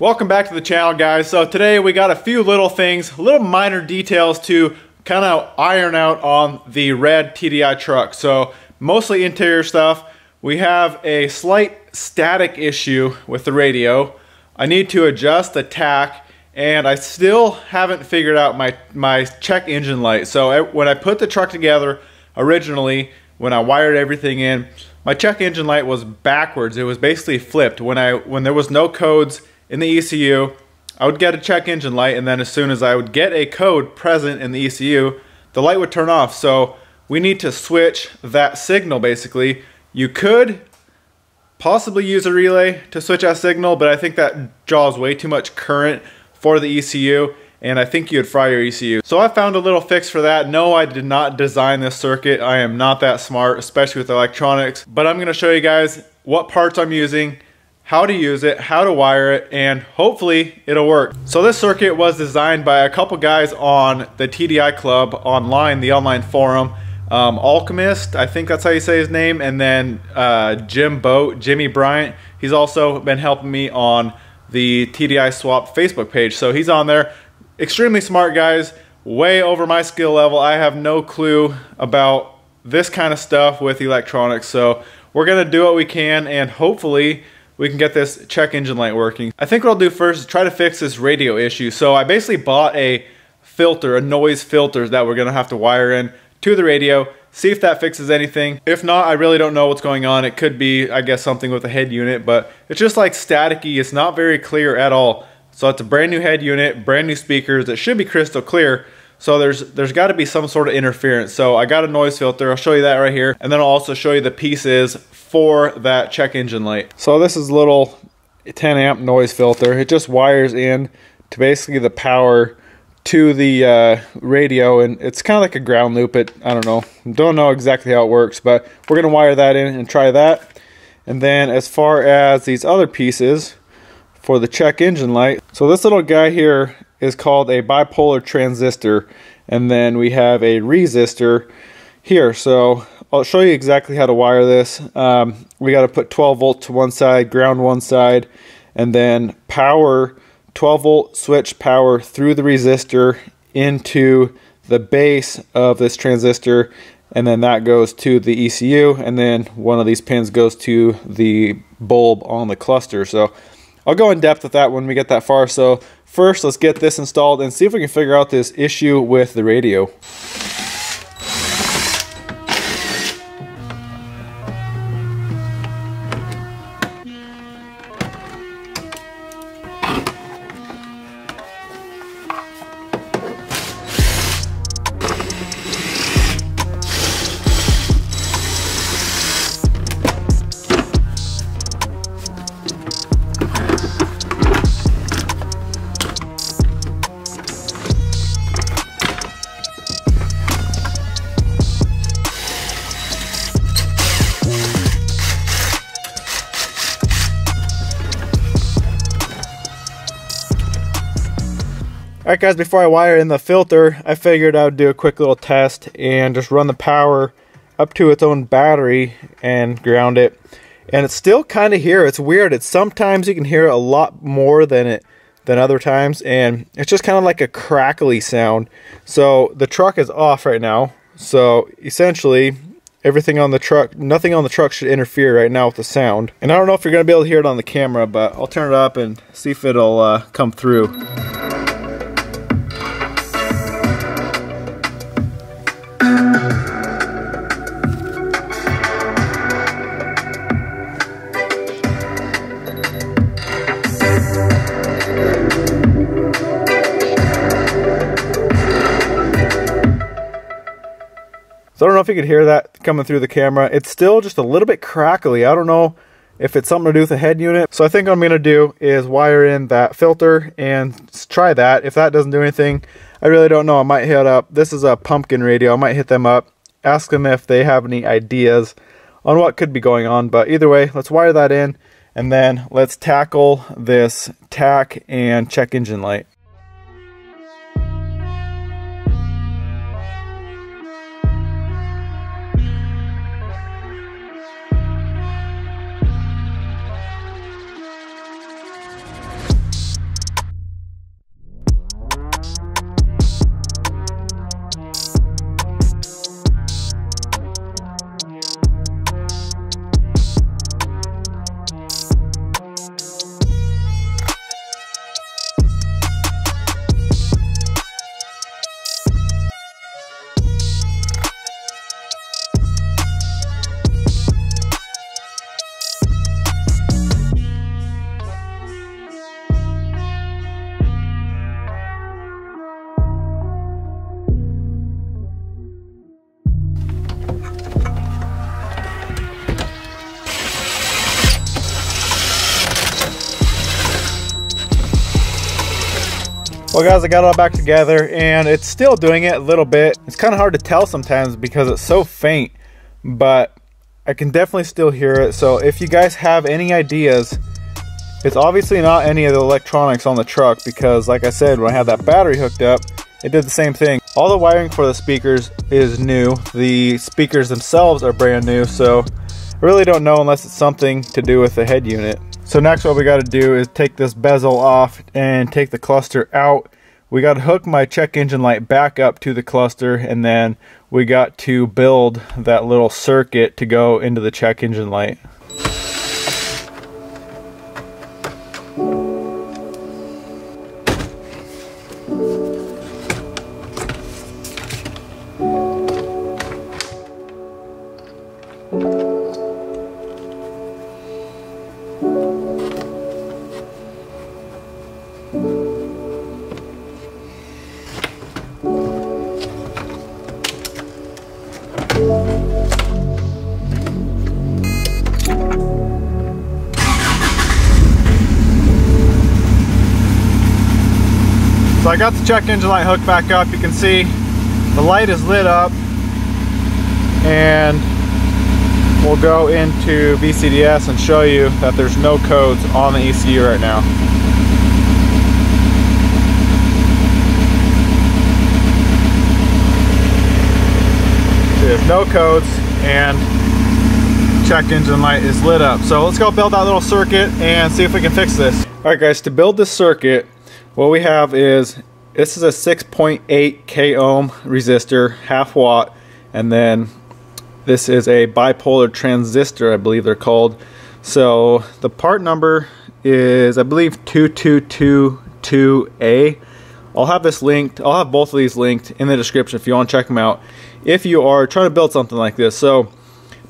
Welcome back to the channel, guys. So today we got a few little things, little minor details to kind of iron out on the red TDI truck. So mostly interior stuff. We have a slight static issue with the radio. I need to adjust the tach, and I still haven't figured out my check engine light. So when I put the truck together originally, when I wired everything in, my check engine light was backwards. It was basically flipped. When there was no codes in the ECU, I would get a check engine light, and then as soon as I would get a code present in the ECU, the light would turn off. So we need to switch that signal basically. You could possibly use a relay to switch that signal, but I think that draws way too much current for the ECU, and I think you'd fry your ECU. So I found a little fix for that. No, I did not design this circuit. I am not that smart, especially with electronics, but I'm gonna show you guys what parts I'm using, how to use it, how to wire it, and hopefully it'll work. So this circuit was designed by a couple guys on the TDI Club online, the online forum. Alchemist, I think that's how you say his name, and then Jimmy Bryant. He's also been helping me on the TDI Swapped Facebook page, so he's on there. Extremely smart guys, way over my skill level. I have no clue about this kind of stuff with electronics, so we're gonna do what we can, and hopefully we can get this check engine light working. I think what I'll do first is try to fix this radio issue. So I basically bought a filter, a noise filter that we're gonna have to wire in to the radio, see if that fixes anything. If not, I really don't know what's going on. It could be, I guess, something with the head unit, but it's just like staticky. It's not very clear at all. So it's a brand new head unit, brand new speakers. It should be crystal clear. So there's got to be some sort of interference. So I got a noise filter. I'll show you that right here, and then I'll also show you the pieces for that check engine light. So this is a little 10 amp noise filter. It just wires in to basically the power to the radio, and it's kind of like a ground loop. I don't know exactly how it works, but we're gonna wire that in and try that. And then as far as these other pieces for the check engine light, so this little guy here is called a bipolar transistor, and then we have a resistor here. So I'll show you exactly how to wire this. We got to put 12 volts to one side, ground one side, and then power, 12 volt switch power through the resistor into the base of this transistor, and then that goes to the ECU, and then one of these pins goes to the bulb on the cluster. So I'll go in depth with that when we get that far. So first, let's get this installed and see if we can figure out this issue with the radio. Alright guys, before I wire in the filter, I figured I would do a quick little test and just run the power up to its own battery and ground it. And it's still kind of here. It's weird. It's sometimes you can hear it a lot more than other times, and it's just kind of like a crackly sound. So the truck is off right now. So essentially everything on the truck, nothing on the truck should interfere right now with the sound. And I don't know if you're going to be able to hear it on the camera, but I'll turn it up and see if it'll come through. So I don't know if you could hear that coming through the camera. It's still just a little bit crackly. I don't know if it's something to do with the head unit. So I think what I'm going to do is wire in that filter and try that. If that doesn't do anything, I really don't know. I might hit up, this is a Pumpkin radio. I might hit them up, ask them if they have any ideas on what could be going on. But either way, let's wire that in, and then let's tackle this tach and check engine light. Well guys, I got it all back together and it's still doing it a little bit. It's kind of hard to tell sometimes because it's so faint, but I can definitely still hear it. So if you guys have any ideas, it's obviously not any of the electronics on the truck, because like I said, when I had that battery hooked up, it did the same thing. All the wiring for the speakers is new. The speakers themselves are brand new, so I really don't know unless it's something to do with the head unit. So next what we got to do is take this bezel off and take the cluster out. We got to hook my check engine light back up to the cluster, and then we got to build that little circuit to go into the check engine light. So I got the check engine light hooked back up. You can see the light is lit up, and we'll go into VCDS and show you that there's no codes on the ECU right now. There's no codes and check engine light is lit up. So let's go build that little circuit and see if we can fix this. Alright guys, to build this circuit, what we have is, this is a 6.8 k ohm resistor, half watt, and then this is a bipolar transistor, I believe they're called. So the part number is, I believe, 2222A. I'll have this linked, I'll have both of these linked in the description if you want to check them out, if you are trying to build something like this. So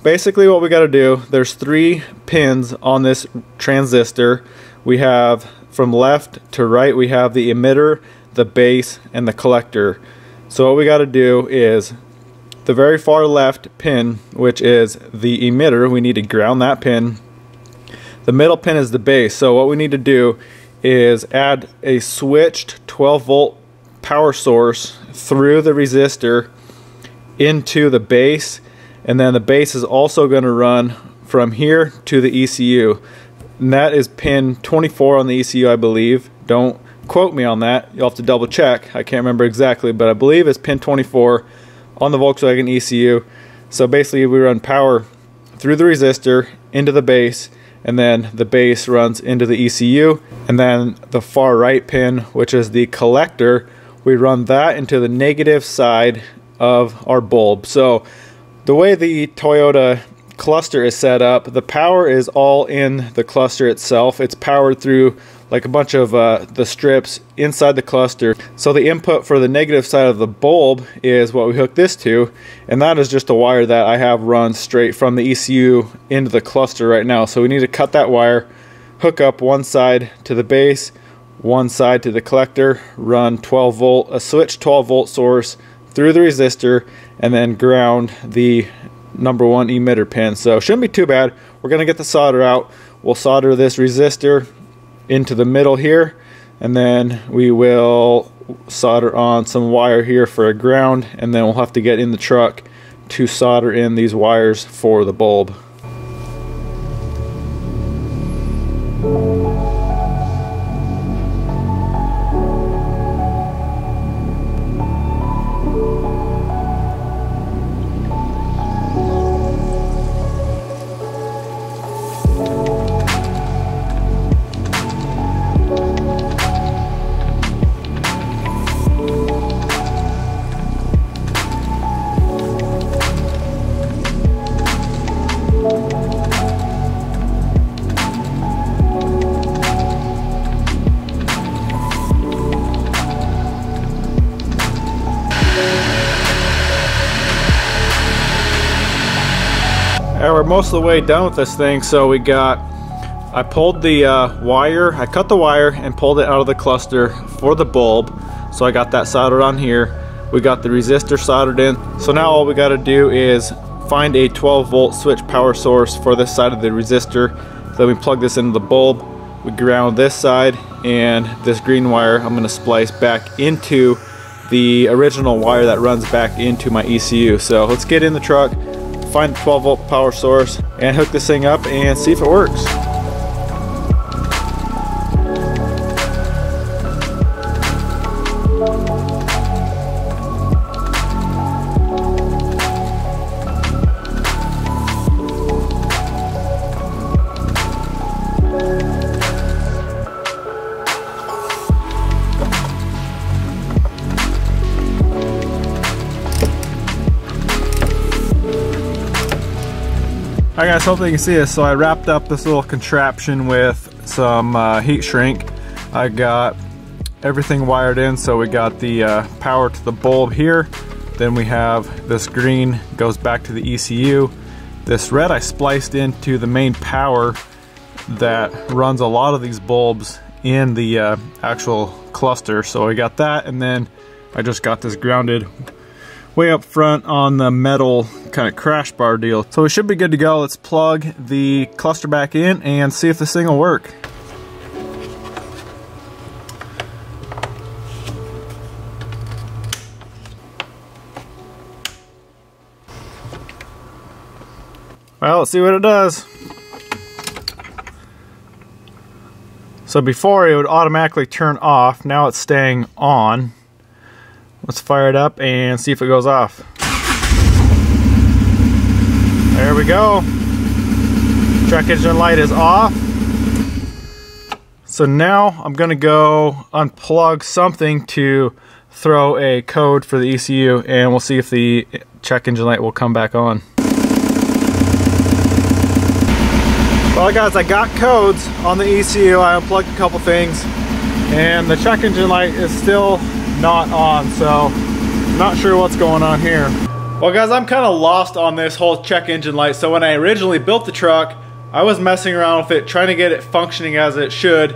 basically what we got to do, there's 3 pins on this transistor. We have, from left to right, we have the emitter, the base, and the collector. So what we got to do is, the very far left pin, which is the emitter, we need to ground that pin. The middle pin is the base. So what we need to do is add a switched 12 volt power source through the resistor into the base, and then the base is also going to run from here to the ECU, and that is pin 24 on the ECU, I believe. Don't quote me on that, you'll have to double check. I can't remember exactly, but I believe it's pin 24 on the Volkswagen ECU. So basically we run power through the resistor into the base, and then the base runs into the ECU, and then the far right pin, which is the collector, we run that into the negative side of our bulb. So the way the Toyota cluster is set up, the power is all in the cluster itself. It's powered through like a bunch of the strips inside the cluster. So the input for the negative side of the bulb is what we hook this to, and that is just a wire that I have run straight from the ECU into the cluster right now. So we need to cut that wire, hook up one side to the base, one side to the collector, run 12 volt, a switch 12 volt source through the resistor, and then ground the number 1 emitter pin. So shouldn't be too bad. We're gonna get the solder out. We'll solder this resistor into the middle here, and then we will solder on some wire here for a ground, and then we'll have to get in the truck to solder in these wires for the bulb. We're most of the way done with this thing. So we got, I pulled the wire, I cut the wire and pulled it out of the cluster for the bulb. So I got that soldered on here. We got the resistor soldered in. So now all we got to do is find a 12 volt switch power source for this side of the resistor. Then we plug this into the bulb, we ground this side, and this green wire I'm going to splice back into the original wire that runs back into my ECU. So let's get in the truck, find a 12-volt power source, and hook this thing up and see if it works. Alright guys, hopefully you can see this. So I wrapped up this little contraption with some heat shrink. I got everything wired in, so we got the power to the bulb here. Then we have this green goes back to the ECU. This red I spliced into the main power that runs a lot of these bulbs in the actual cluster. So I got that, and then I just got this grounded way up front on the metal kind of crash bar deal. So we should be good to go. Let's plug the cluster back in and see if this thing will work. Well, let's see what it does. So before it would automatically turn off, now it's staying on. Let's fire it up and see if it goes off. There we go. Check engine light is off. So now I'm gonna go unplug something to throw a code for the ECU, and we'll see if the check engine light will come back on. Well guys, I got codes on the ECU. I unplugged a couple things, and the check engine light is still not on, so not sure what's going on here. Well guys, I'm kind of lost on this whole check engine light. So when I originally built the truck, I was messing around with it, trying to get it functioning as it should,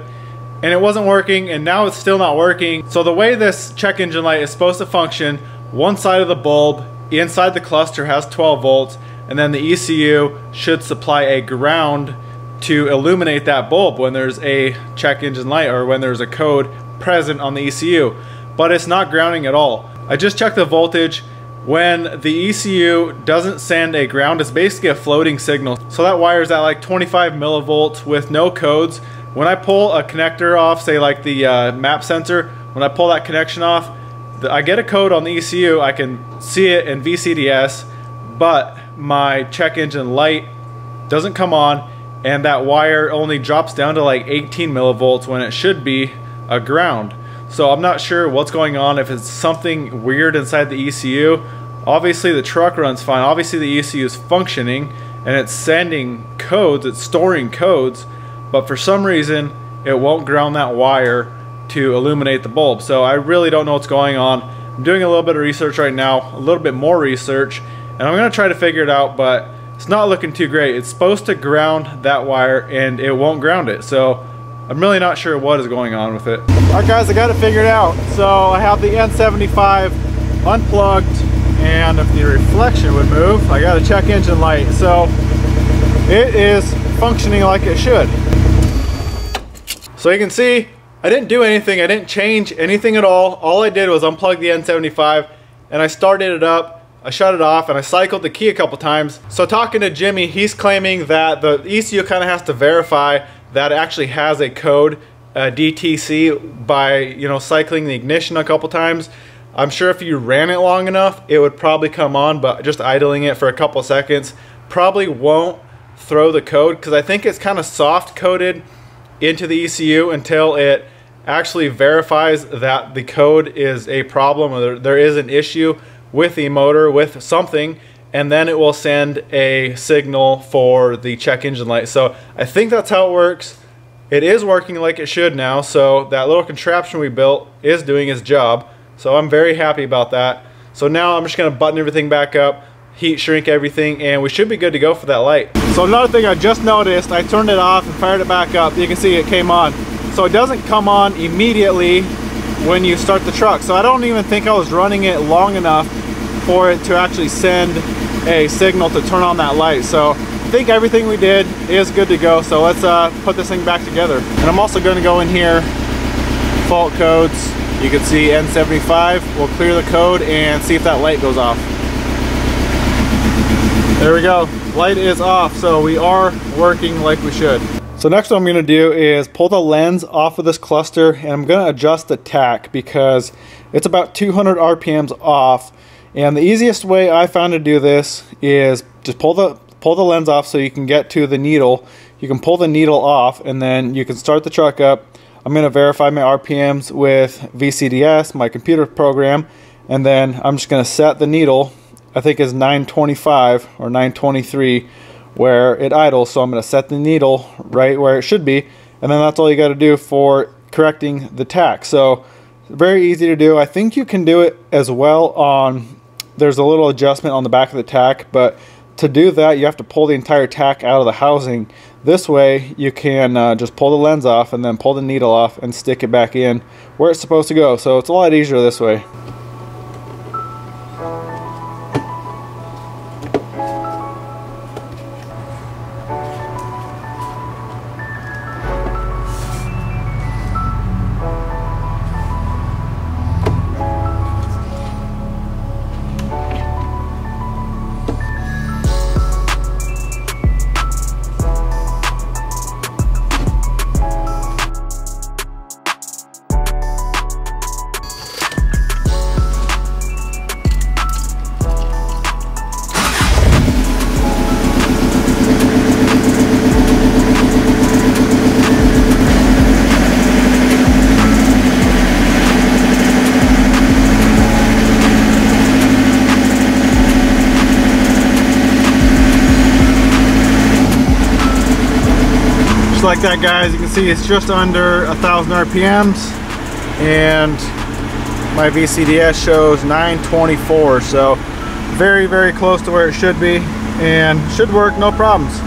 and it wasn't working, and now it's still not working. So the way this check engine light is supposed to function, one side of the bulb inside the cluster has 12 volts, and then the ECU should supply a ground to illuminate that bulb when there's a check engine light or when there's a code present on the ECU. But it's not grounding at all. I just checked the voltage. When the ECU doesn't send a ground, it's basically a floating signal. So that wire's at like 25 millivolts with no codes. When I pull a connector off, say like the map sensor, when I pull that connection off, I get a code on the ECU, I can see it in VCDS, but my check engine light doesn't come on, and that wire only drops down to like 18 millivolts when it should be a ground. So I'm not sure what's going on, if it's something weird inside the ECU. Obviously the truck runs fine. Obviously the ECU is functioning and it's sending codes, it's storing codes, but for some reason it won't ground that wire to illuminate the bulb. So I really don't know what's going on. I'm doing a little bit of research right now, a little bit more research, and I'm going to try to figure it out, but it's not looking too great. It's supposed to ground that wire and it won't ground it. So I'm really not sure what is going on with it. Alright guys, I got it figured out. So I have the N75 unplugged, and if the reflection would move, I got a check engine light. So it is functioning like it should. So you can see, I didn't do anything. I didn't change anything at all. All I did was unplug the N75 and I started it up. I shut it off and I cycled the key a couple times. So talking to Jimmy, he's claiming that the ECU kind of has to verify that it actually has a code, DTC, by cycling the ignition a couple times. I'm sure if you ran it long enough, it would probably come on, but just idling it for a couple seconds probably won't throw the code, because I think it's kind of soft coded into the ECU until it actually verifies that the code is a problem, or there is an issue with the motor, with something, and then it will send a signal for the check engine light. So I think that's how it works. It is working like it should now, so that little contraption we built is doing its job. So I'm very happy about that. So now I'm just going to button everything back up, heat shrink everything, and we should be good to go for that light. So another thing I just noticed, I turned it off and fired it back up. You can see it came on. So it doesn't come on immediately when you start the truck. So I don't even think I was running it long enough for it to actually send a signal to turn on that light. So think everything we did is good to go, so let's put this thing back together. And I'm also going to go in here, fault codes. You can see N75. We'll clear the code and see if that light goes off. There we go, light is off, so we are working like we should. So next what I'm going to do is pull the lens off of this cluster, and I'm going to adjust the tach because it's about 200 RPMs off. And the easiest way I found to do this is just pull the lens off so you can get to the needle. You can pull the needle off and then you can start the truck up. I'm going to verify my RPMs with VCDS, my computer program, and then I'm just going to set the needle. I think is 925 or 923 where it idles, so I'm going to set the needle right where it should be, and then that's all you got to do for correcting the tach. So very easy to do. I think you can do it as well on, there's a little adjustment on the back of the tach, but to do that you have to pull the entire tach out of the housing. This way you can just pull the lens off and then pull the needle off and stick it back in where it's supposed to go. So it's a lot easier this way. Just like that, guys, you can see it's just under 1,000 RPMs, and my VCDS shows 924, so very, very close to where it should be, and should work no problems.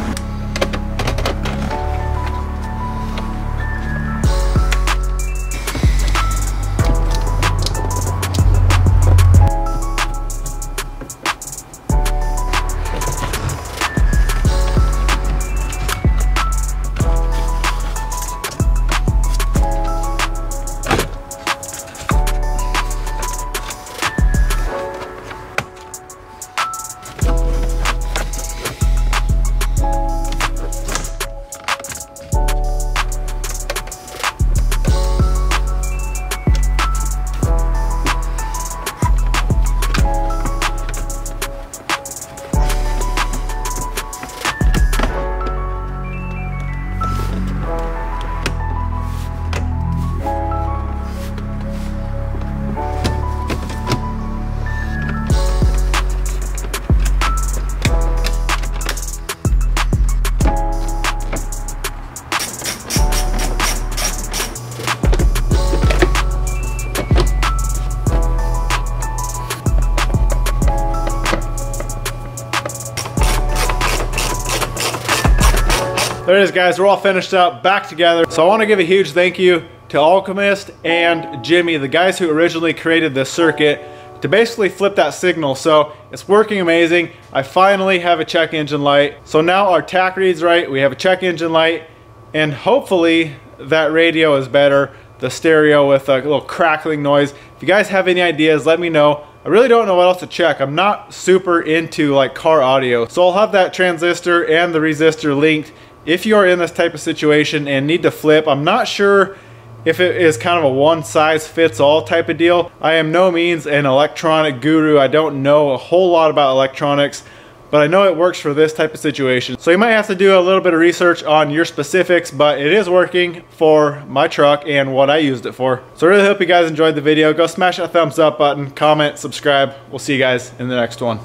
There it is, guys, we're all finished up, back together. So I want to give a huge thank you to Alchemist and Jimmy, the guys who originally created this circuit, to basically flip that signal. So it's working amazing. I finally have a check engine light. So now our tach reads right, we have a check engine light, and hopefully that radio is better, the stereo with a little crackling noise. If you guys have any ideas, let me know. I really don't know what else to check. I'm not super into like car audio. So I'll have that transistor and the resistor linked if you are in this type of situation and need to flip. I'm not sure if it is kind of a one-size-fits-all type of deal. I am no means an electronic guru. I don't know a whole lot about electronics, but I know it works for this type of situation. So you might have to do a little bit of research on your specifics, but it is working for my truck and what I used it for. So I really hope you guys enjoyed the video. Go smash that thumbs up button, comment, subscribe. We'll see you guys in the next one.